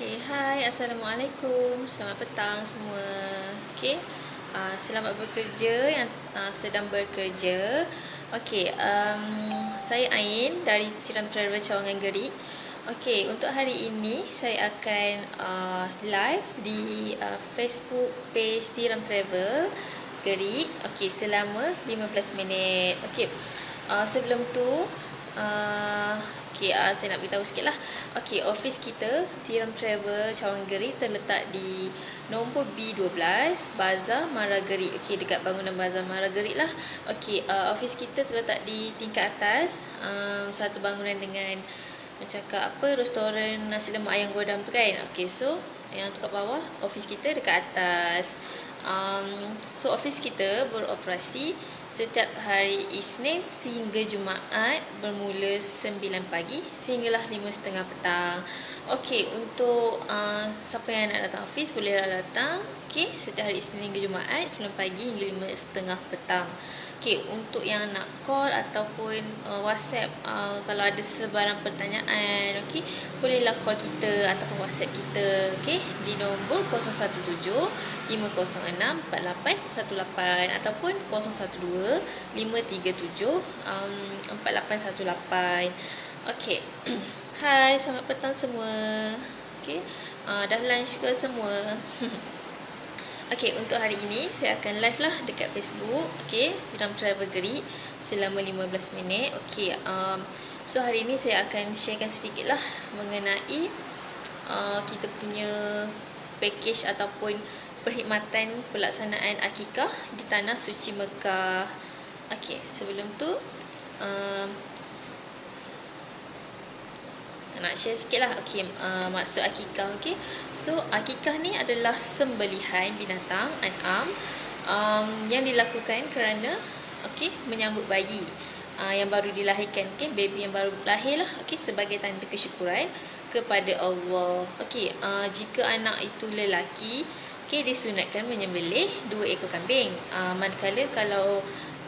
Okay, hai, Assalamualaikum. Selamat petang semua. Okay, selamat bekerja yang sedang bekerja. Okay, saya Ain dari Tiram Travel Cawangan Gerik. Okay, untuk hari ini saya akan live di Facebook page Tiram Travel Gerik. Okay, selama 15 minit. Okay, sebelum tu saya nak beritahu sikit lah. Office kita Tiram Travel Cawangan Gerik terletak di nombor B12 Bazar Mara Gerik. Dekat bangunan Bazar Mara Gerik lah. Office kita terletak di tingkat atas, satu bangunan dengan restoran nasi lemak ayam godam tu kan. So yang tu kat bawah, office kita dekat atas. So office kita beroperasi setiap hari Isnin sehingga Jumaat bermula 9 pagi sehinggalah 5.30 petang. Untuk siapa yang nak datang office bolehlah datang. Setiap hari Isnin hingga Jumaat 9 pagi hingga 5.30 petang. Untuk yang nak call ataupun WhatsApp, kalau ada sebarang pertanyaan, bolehlah call kita ataupun WhatsApp kita, di nombor 017-506-4818 ataupun 012-537-4818. Hai, selamat petang semua. Dah lunch ke semua? Untuk hari ini saya akan live lah dekat Facebook, Tiram Travel Gerik selama 15 minit. So hari ini saya akan sharekan sedikit lah mengenai kita punya package ataupun perkhidmatan pelaksanaan akikah di Tanah Suci Mekah. Sebelum tu nak share sikit lah maksud akikah. So akikah ni adalah sembelihan binatang an'am yang dilakukan kerana menyambut bayi yang baru dilahirkan, baby yang baru lahir lah, sebagai tanda kesyukuran kepada Allah. Jika anak itu lelaki, disunatkan menyembelih 2 ekor kambing. Manakala kalau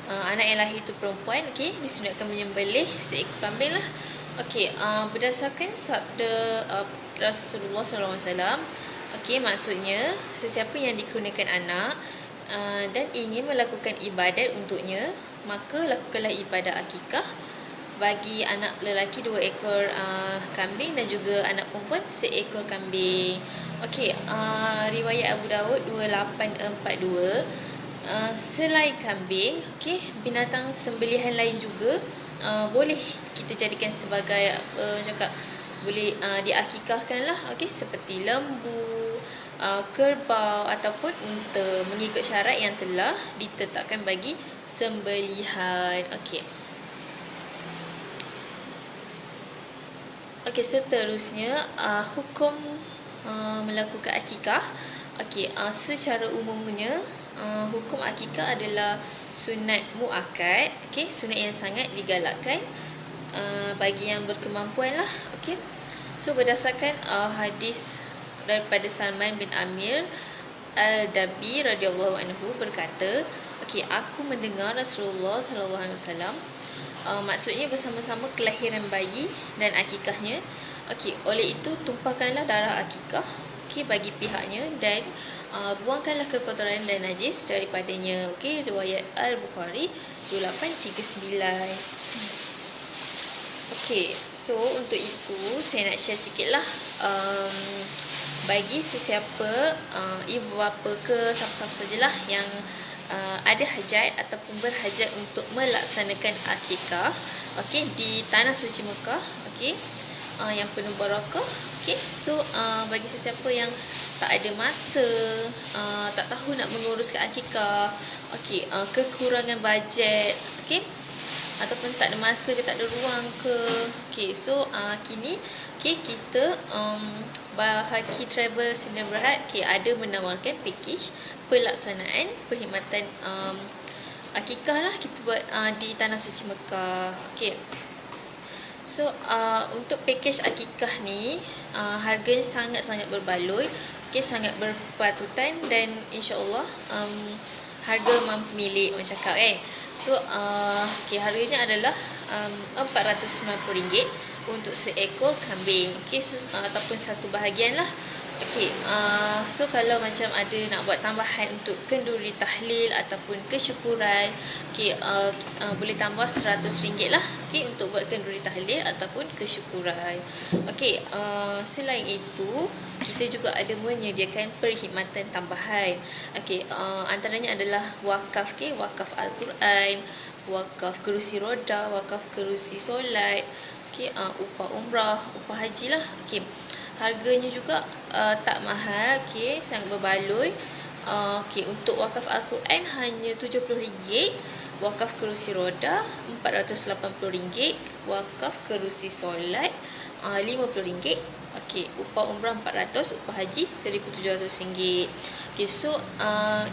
anak yang lahir itu perempuan, disunatkan menyembelih 1 ekor kambing lah. Berdasarkan sabda Rasulullah SAW, maksudnya sesiapa yang dikurniakan anak dan ingin melakukan ibadat untuknya, maka lakukanlah ibadat akikah bagi anak lelaki 2 ekor kambing dan juga anak perempuan 1 ekor kambing. Riwayat Abu Daud 2842. Selain kambing, binatang sembelihan lain juga boleh kita jadikan sebagai boleh diakikahkan lah, seperti lembu, kerbau ataupun unta, mengikut syarat yang telah ditetapkan bagi sembelihan. Seterusnya hukum melakukan akikah. Secara umumnya hukum akikah adalah sunat muakkad, sunat yang sangat digalakkan bagi yang berkemampuan lah. So berdasarkan hadis daripada Salman bin Amir Al-Dabi radhiyallahu anhu berkata, aku mendengar Rasulullah SAW, maksudnya bersama-sama kelahiran bayi dan akikahnya. Oleh itu tumpahkanlah darah akikah bagi pihaknya dan buangkanlah kekotoran dan najis daripadanya. Riwayat Al-Bukhari 2839. So untuk itu saya nak share sikit lah bagi sesiapa ibu bapa ke siapa-siapa sajalah yang ada hajat ataupun berhajat untuk melaksanakan akikah di Tanah Suci Mekah, yang penuh barakah. So bagi sesiapa yang tak ada masa, tak tahu nak menguruskan akikah, kekurangan bajet, ataupun tak ada masa ke, tak ada ruang ke, so kini kita Bahaki Travel Sdn Bhd ada menawarkan package pelaksanaan perkhidmatan akikah lah kita buat di Tanah Suci Mekah. So untuk package akikah ni harganya sangat-sangat berbaloi, sangat berpatutan dan insya-Allah harga mampu milik orang cakap kan. So harganya adalah RM490 untuk seekor kambing. Okey, so, ataupun satu bahagian lah. Okey, so kalau macam ada nak buat tambahan untuk kenduri tahlil ataupun kesyukuran, okey, boleh tambah RM100 lah, okey, untuk buat kenduri tahlil ataupun kesyukuran. Okey, selain itu kita juga ada menyediakan perkhidmatan tambahan. Okey, antaranya adalah wakaf, okey, wakaf Al-Quran, wakaf kerusi roda, wakaf kerusi solat, okey, upah umrah, upah haji lah. Okey, harganya juga tak mahal, okey, sangat berbaloi. Okey, untuk wakaf Al-Quran hanya RM70, wakaf kerusi roda RM480, wakaf kerusi solat RM50. Okey, upah umrah RM400, upah haji RM1,700. Okey, so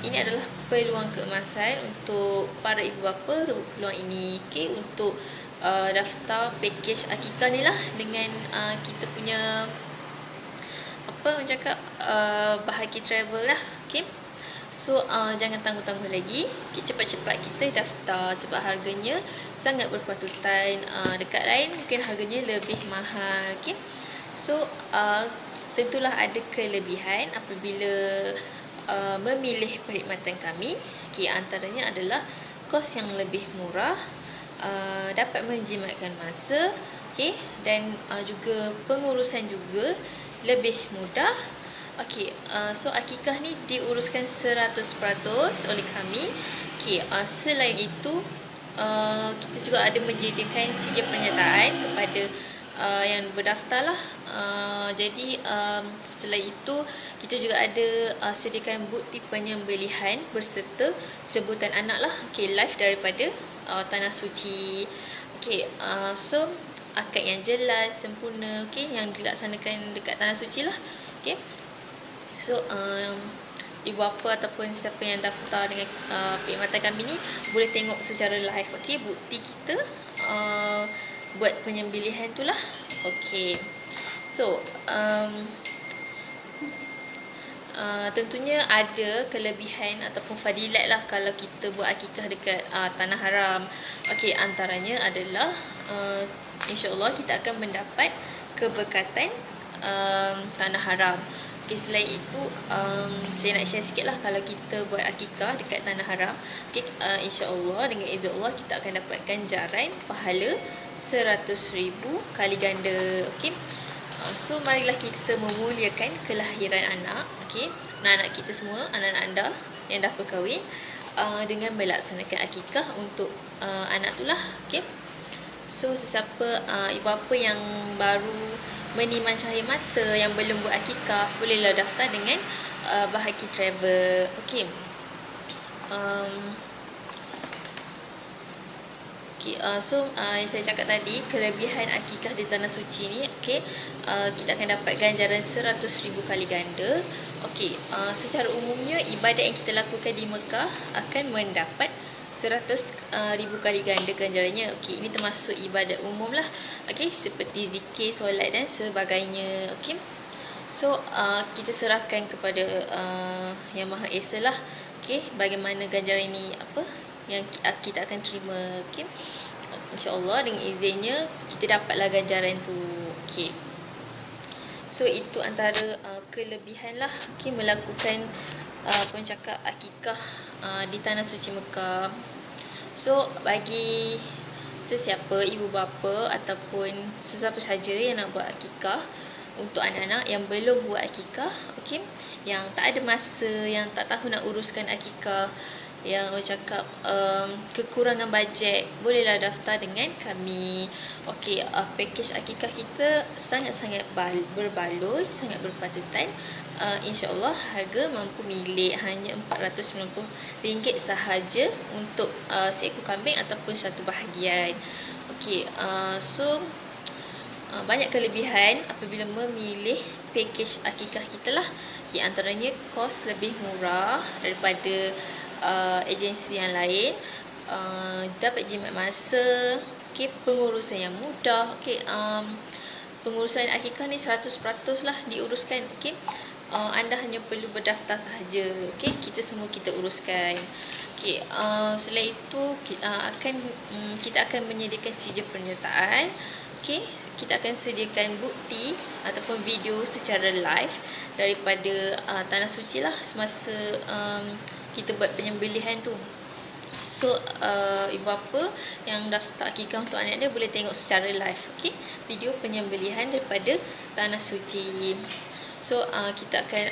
ini adalah peluang keemasan untuk para ibu bapa. Peluang ini, okey, untuk daftar pakej akikah ni lah dengan kita punya orang cakap Bahagia Travel lah. Okay, so jangan tangguh-tangguh lagi, okay, cepat-cepat kita daftar sebab harganya sangat berpatutan. Dekat lain mungkin harganya lebih mahal. Okay, so tentulah ada kelebihan apabila memilih perkhidmatan kami. Okay, antaranya adalah kos yang lebih murah, dapat menjimatkan masa, okay, dan juga pengurusan juga lebih mudah. Okey, so akikah ni diuruskan 100% oleh kami. Okey, selain itu kita juga ada menyediakan sijil pernyataan kepada yang berdaftar lah. Jadi selain itu kita juga ada sediakan bukti penyembelihan berserta sebutan anak lah. Okey, live daripada Tanah Suci. Okey, so akad yang jelas, sempurna, okey, yang dilaksanakan dekat Tanah Suci lah. Okey, so ibu bapa ataupun siapa yang daftar dengan perkhidmatan kami ni boleh tengok secara live, okey, bukti kita buat penyembelihan tu lah. Okey, so tentunya ada kelebihan ataupun fadilat lah kalau kita buat akikah dekat Tanah Haram. Okey, antaranya adalah InsyaAllah kita akan mendapat keberkatan Tanah Haram. Okay, selain itu saya nak share sikit lah kalau kita buat akikah dekat Tanah Haram. Okay, InsyaAllah dengan izin Allah kita akan dapat ganjaran pahala 100,000 kali ganda. Okay, so marilah kita memuliakan kelahiran anak. Okay, anak-anak kita semua, anak-anak anda yang dah berkahwin, dengan melaksanakan akikah untuk anak tu lah. Okay, so sesiapa ibu bapa yang baru meniman cahaya mata yang belum buat akikah, bolehlah daftar dengan Bahagia Travel. Okey. So yang saya cakap tadi, kelebihan akikah di Tanah Suci ni, okey, kita akan dapat ganjaran 100,000 kali ganda. Okey, secara umumnya ibadat yang kita lakukan di Mekah akan mendapat 100,000 kali ganda ganjarannya. Okey, ini termasuk ibadat umum lah. Okey, seperti zikir, solat dan sebagainya. Okey, so kita serahkan kepada Yang Maha Esa lah. Okey, bagaimana ganjaran ini yang kita akan terima. Okey, InsyaAllah dengan izinnya kita dapatlah ganjaran tu. Okey, so itu antara kelebihan lah, okey, melakukan pencakap akikah di Tanah Suci Mekah. So bagi sesiapa ibu bapa ataupun sesiapa saja yang nak buat akikah untuk anak-anak yang belum buat akikah, okey, yang tak ada masa, yang tak tahu nak uruskan akikah, yang orang cakap kekurangan bajet, bolehlah daftar dengan kami. Okey, pakej akikah kita sangat-sangat berbaloi, sangat berpatutan. InsyaAllah harga mampu milik, hanya RM490 sahaja untuk seekor kambing ataupun satu bahagian. Okey, so banyak kelebihan apabila memilih pakej akikah kita lah. Okay, antaranya kos lebih murah daripada agensi yang lain, dapat jimat masa, okay, pengurusan yang mudah. Okay, pengurusan akikah ni 100% lah diuruskan. Okay, anda hanya perlu berdaftar sahaja. Okay, kita semua kita uruskan. Okay, selain itu kita akan menyediakan sijil penyertaan. okey, kita akan sediakan bukti ataupun video secara live daripada tanah suci lah semasa kita buat penyembelihan tu. So ibu bapa yang daftar akikah untuk anak dia boleh tengok secara live, okey, video penyembelihan daripada tanah suci. So kita akan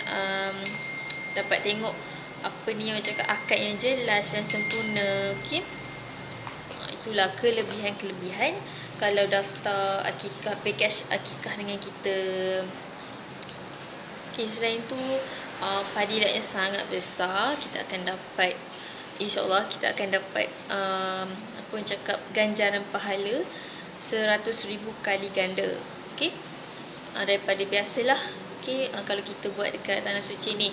dapat tengok apa ni yang cakap, akad yang jelas dan sempurna, okey. Itulah kelebihan-kelebihan kalau daftar akikah, package akikah dengan kita. Okey, selain tu fadilatnya sangat besar. Kita akan dapat, InsyaAllah kita akan dapat apa yang cakap, ganjaran pahala 100,000 kali ganda. Okey, daripada biasalah. Okey, kalau kita buat dekat tanah suci ni.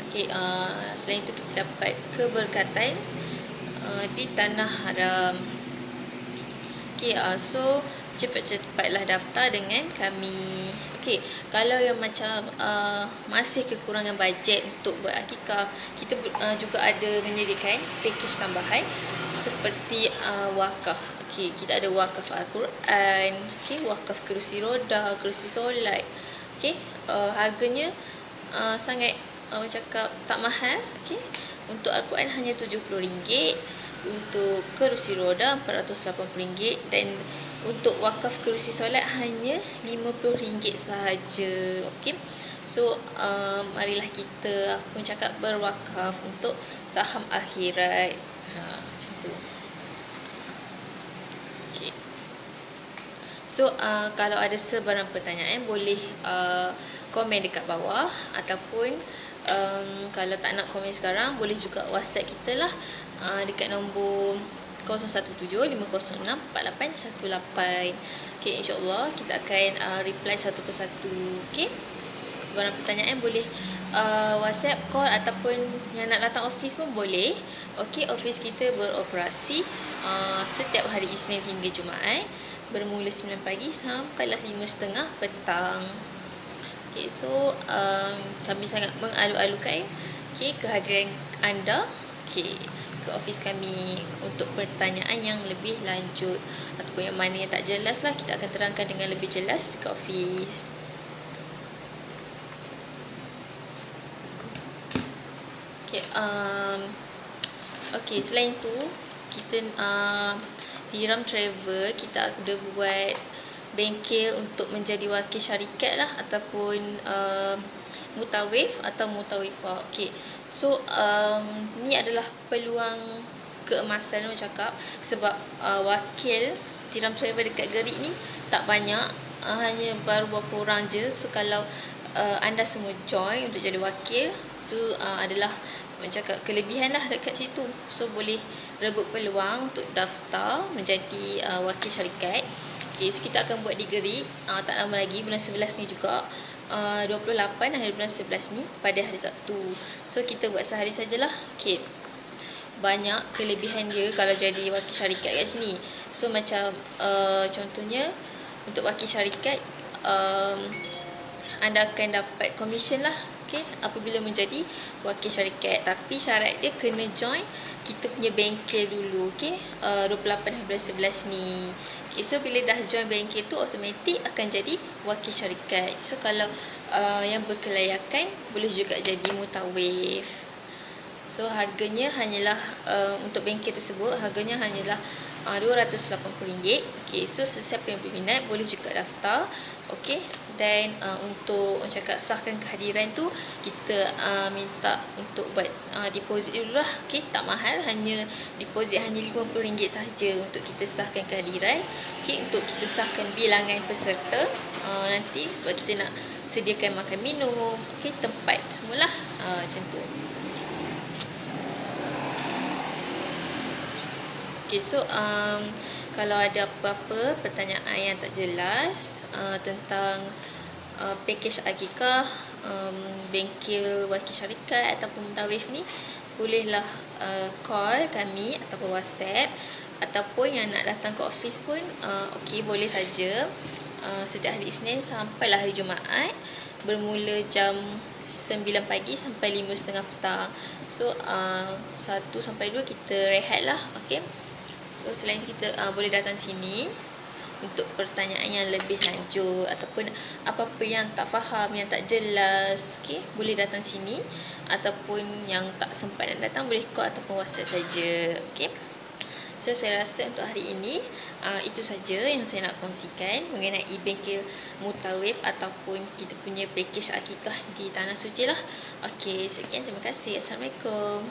Okey, selain itu kita dapat keberkatan di tanah haram. Okey, so cepat-cepatlah daftar dengan kami. Okey, kalau yang macam masih kekurangan bajet untuk buat akikah, kita juga ada menyediakan package tambahan seperti wakaf. Okey, kita ada wakaf Al-Quran, okey, wakaf kerusi roda, kerusi solat. Okey, harganya sangat cakap tak mahal. Okey, untuk Al-Quran hanya RM70, untuk kerusi roda RM480, dan untuk wakaf kerusi solat hanya RM50 sahaja. Okey, so marilah kita cakap berwakaf untuk saham akhirat. Macam tu. Okey, so kalau ada sebarang pertanyaan boleh komen dekat bawah, ataupun kalau tak nak komen sekarang boleh juga WhatsApp kita lah dekat nombor 0175064818. Okey, insyaAllah kita akan reply satu persatu. Okey, sebarang pertanyaan boleh WhatsApp, call, ataupun yang nak datang office pun boleh. Okey, office kita beroperasi setiap hari Isnin hingga Jumaat, bermula 9 pagi sampailah 5.30 petang. Okey, so kami sangat mengalu-alukan kehadiran anda ke office kami untuk pertanyaan yang lebih lanjut, ataupun yang mana yang tak jelas lah, kita akan terangkan dengan lebih jelas ke office. Okey, selain tu kita Tiram Travel, kita ada buat bengkel untuk menjadi wakil syarikat lah, ataupun mutawif atau mutawifah. Okey, so ni adalah peluang keemasan orang cakap, sebab wakil Tiram Travel dekat Gerik ni tak banyak, hanya baru beberapa orang je. So kalau anda semua join untuk jadi wakil, tu adalah mencakap kelebihan lah dekat situ. So boleh rebut peluang untuk daftar menjadi wakil syarikat. Okay, so kita akan buat di Gerik tak lama lagi, bulan 11 ni juga, 28 hari bulan 11 ni pada hari Sabtu. So kita buat sehari sajalah. Okay, banyak kelebihan dia kalau jadi wakil syarikat kat sini. So macam contohnya untuk wakil syarikat, anda akan dapat komisen lah, okay, apabila menjadi wakil syarikat. Tapi syarat dia kena join kita punya bengkel dulu, okay, 28 hari bulan 11 ni. Okay, so bila dah join bengkel tu, automatik akan jadi wakil syarikat. So kalau yang berkelayakan boleh juga jadi mutawif. So harganya hanyalah untuk bengkel tersebut, harganya hanyalah RM280. Okay, so sesiapa yang berminat boleh juga daftar. Okay, dan untuk cakap sahkan kehadiran tu, kita minta untuk buat deposit dulu lah. Okay, tak mahal, hanya deposit hanya RM50 sahaja untuk kita sahkan kehadiran. Okay, untuk kita sahkan bilangan peserta nanti, sebab kita nak sediakan makan minum, okay, tempat semualah, macam tu. Okay, so kalau ada apa-apa pertanyaan yang tak jelas tentang package akikah, bengkel wakil syarikat ataupun mutawif ni, bolehlah call kami ataupun WhatsApp, ataupun yang nak datang ke office pun okey, boleh saja. Setiap hari Isnin sampailah hari Jumaat, bermula jam 9 pagi sampai 5.30 petang. So 1 sampai 2 kita rehat lah. Okay, so selain itu kita boleh datang sini untuk pertanyaan yang lebih lanjut ataupun apa-apa yang tak faham, yang tak jelas, okey, boleh datang sini, ataupun yang tak sempat nak datang boleh call ataupun WhatsApp saja. Okey. So saya rasa untuk hari ini itu saja yang saya nak kongsikan mengenai bengkel Mutawif ataupun kita punya package akikah di Tanah Suci lah. Okey, sekian, terima kasih. Assalamualaikum.